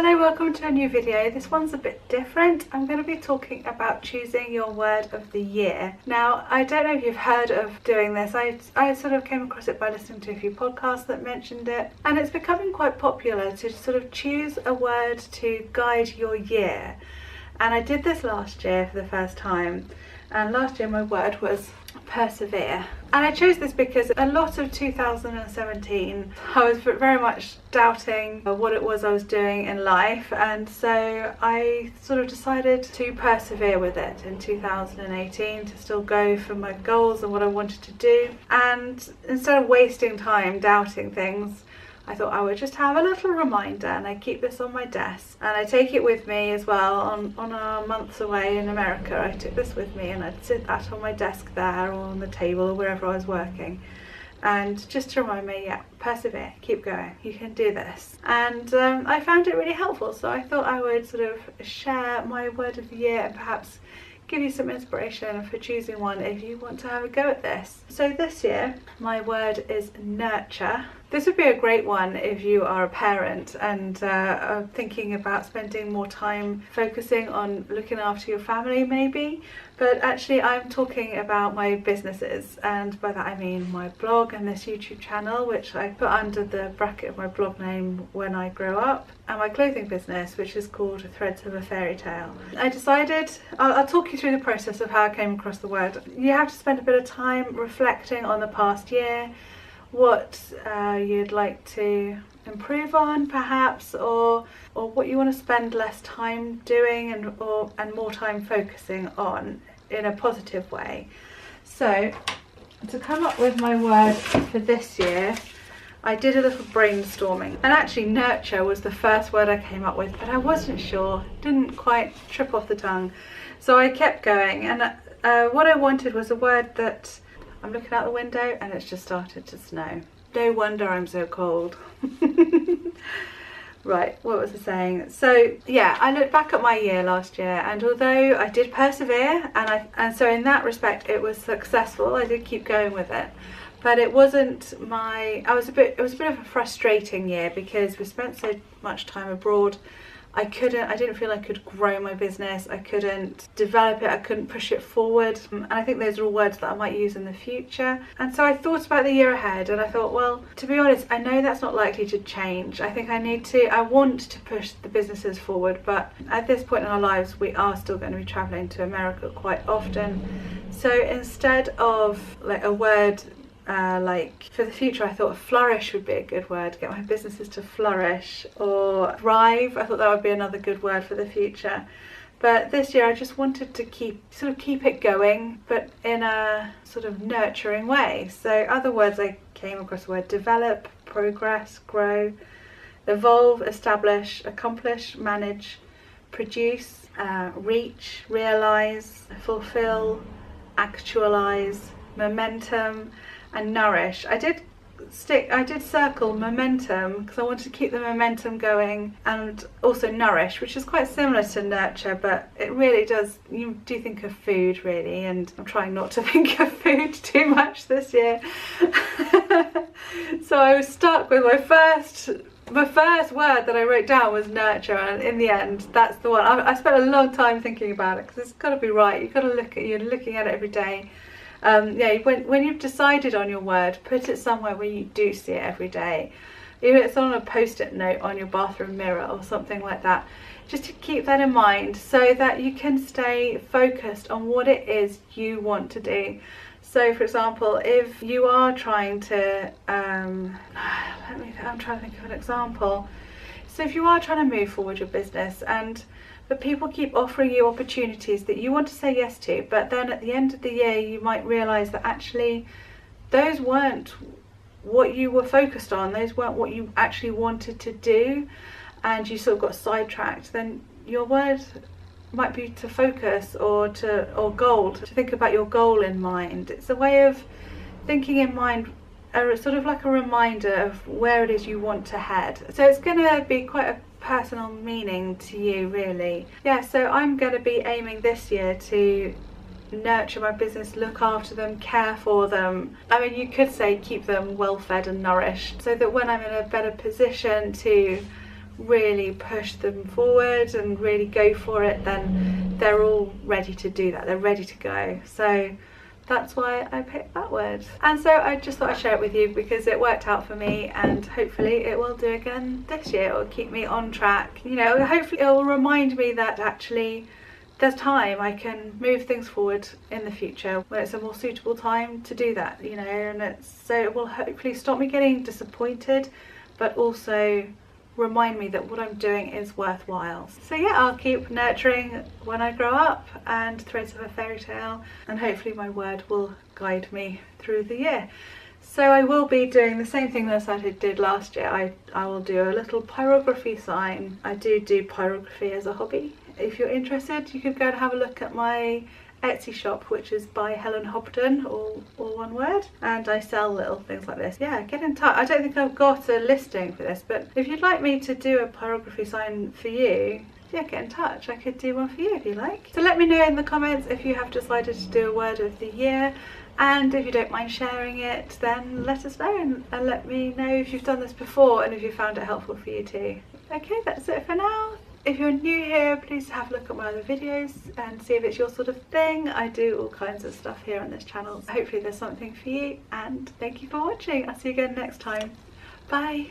Hello, welcome to a new video. This one's a bit different. I'm going to be talking about choosing your word of the year. Now, I don't know if you've heard of doing this. I sort of came across it by listening to a few podcasts that mentioned it, and it's becoming quite popular to sort of choose a word to guide your year. And I did this last year for the first time, and last year my word was persevere. And I chose this because a lot of 2017 I was very much doubting what it was I was doing in life, and so I sort of decided to persevere with it in 2018, to still go for my goals and what I wanted to do. And instead of wasting time doubting things, I thought I would just have a little reminder, and I keep this on my desk and I take it with me as well. On our months away in America, I took this with me and I'd sit that on my desk there or on the table or wherever I was working, and just to remind me, yeah, persevere, keep going, you can do this. And I found it really helpful, so I thought I would sort of share my word of the year and perhaps give you some inspiration for choosing one if you want to have a go at this. So this year my word is nurture. This would be a great one if you are a parent and are thinking about spending more time focusing on looking after your family maybe. But actually I'm talking about my businesses, and by that I mean my blog and this YouTube channel, which I put under the bracket of my blog name When I Grow Up, and my clothing business, which is called Threads of a Fairy Tale. I decided, I'll talk you through the process of how I came across the word. You have to spend a bit of time reflecting on the past year, what you'd like to improve on perhaps, or what you want to spend less time doing and more time focusing on in a positive way. So to come up with my word for this year, I did a little brainstorming, and actually nurture was the first word I came up with, but I wasn't sure, didn't quite trip off the tongue, so I kept going. And what I wanted was a word that, I'm looking out the window and it's just started to snow. No wonder I'm so cold. Right, what was I saying? So yeah, I looked back at my year last year, and although I did persevere and so in that respect it was successful, I did keep going with it. But it wasn't it was a bit of a frustrating year because we spent so much time abroad. I didn't feel I could grow my business, I couldn't develop it, I couldn't push it forward. And I think those are all words that I might use in the future. And so I thought about the year ahead, and I thought, well, to be honest, I know that's not likely to change. I think I want to push the businesses forward, but at this point in our lives, we are still going to be traveling to America quite often. So instead of like a word like for the future, I thought flourish would be a good word, get my businesses to flourish, or thrive. I thought that would be another good word for the future. But this year I just wanted to keep it going, but in a sort of nurturing way. So other words I came across were develop, progress, grow, evolve, establish, accomplish, manage, produce, reach, realize, fulfill, actualize, momentum, and nourish. I did circle momentum because I wanted to keep the momentum going, and also nourish, which is quite similar to nurture, but it really does, you do think of food really, and I'm trying not to think of food too much this year. So I was stuck with my first word that I wrote down was nurture, and in the end that's the one. I spent a long time thinking about it because it's got to be right. You've got to you're looking at it every day. Yeah, when you've decided on your word, put it somewhere where you do see it every day. Even if it's on a post-it note on your bathroom mirror or something like that, just to keep that in mind so that you can stay focused on what it is you want to do. So for example, if you are trying to I'm trying to think of an example. So if you are trying to move forward your business, but people keep offering you opportunities that you want to say yes to, but then at the end of the year you might realise that actually those weren't what you were focused on, those weren't what you actually wanted to do, and you sort of got sidetracked, then your word might be to focus or goal, to think about your goal in mind. It's a way of thinking in mind, sort of like a reminder of where it is you want to head. So it's going to be quite a personal meaning to you really. Yeah, so I'm going to be aiming this year to nurture my business, look after them, care for them. I mean, you could say keep them well fed and nourished, so that when I'm in a better position to really push them forward and really go for it, then they're all ready to do that. They're ready to go. So that's why I picked that word. And so I just thought I'd share it with you because it worked out for me, and hopefully it will do again this year. It will keep me on track. You know, hopefully it will remind me that actually there's time. I can move things forward in the future when it's a more suitable time to do that, you know, and so it will hopefully stop me getting disappointed, but also remind me that what I'm doing is worthwhile. So yeah, I'll keep nurturing when I grow up and threads of a fairy tale, and hopefully my word will guide me through the year. So I will be doing the same thing that I did last year. I will do a little pyrography sign. I do pyrography as a hobby. If you're interested, you could go and have a look at my Etsy shop, which is by Helen Hobden, all one word, and I sell little things like this. Yeah, get in touch. I don't think I've got a listing for this, but if you'd like me to do a pyrography sign for you, yeah, get in touch. I could do one for you if you like. So let me know in the comments if you have decided to do a word of the year, and if you don't mind sharing it, then let us know and let me know if you've done this before and if you found it helpful for you too. Okay, that's it for now. If you're new here, please have a look at my other videos and see if it's your sort of thing. I do all kinds of stuff here on this channel. Hopefully there's something for you, and thank you for watching. I'll see you again next time. Bye.